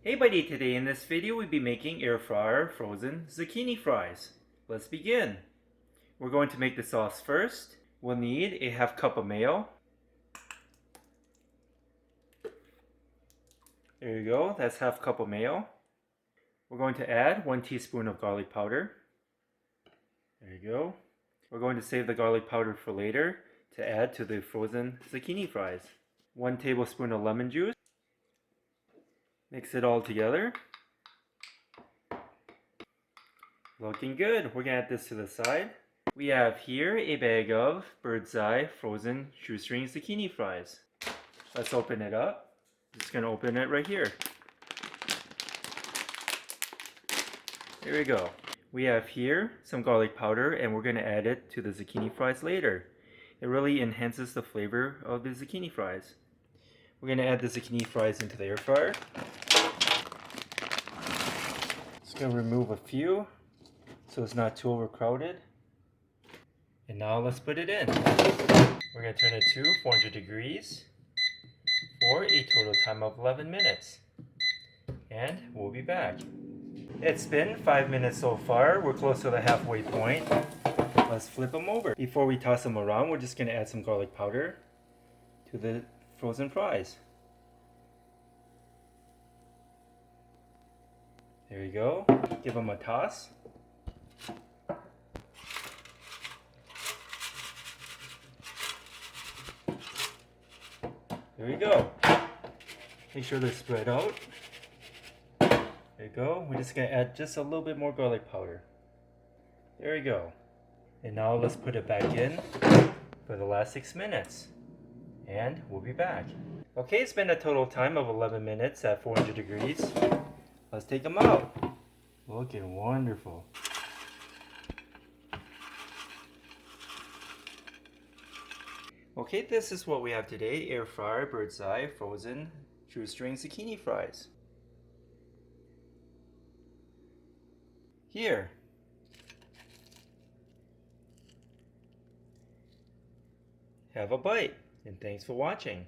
Hey buddy, today in this video we'll be making air fryer frozen zucchini fries. Let's begin. We're going to make the sauce first. We'll need a half cup of mayo. There you go, that's half cup of mayo. We're going to add 1 teaspoon of garlic powder. There you go. We're going to save the garlic powder for later to add to the frozen zucchini fries. 1 tablespoon of lemon juice. Mix it all together. Looking good. We're going to add this to the side. We have here a bag of bird's eye frozen shoestring zucchini fries. Let's open it up. Just going to open it right here. There we go. We have here some garlic powder and we're going to add it to the zucchini fries later. It really enhances the flavor of the zucchini fries. We're going to add the zucchini fries into the air fryer. Just going to remove a few so it's not too overcrowded. And now let's put it in. We're going to turn it to 400 degrees for a total time of 11 minutes. And we'll be back. It's been 5 minutes so far. We're close to the halfway point. Let's flip them over. Before we toss them around, we're just going to add some garlic powder to the frozen fries. There you go. Give them a toss. There you go. Make sure they're spread out. There you go. We're just going to add just a little bit more garlic powder. There you go. And now let's put it back in for the last 6 minutes. And we'll be back. Okay, it's been a total time of 11 minutes at 400 degrees. Let's take them out. Looking wonderful. Okay, this is what we have today. Air fryer bird's eye frozen shoestring zucchini fries. Here. Have a bite, and thanks for watching.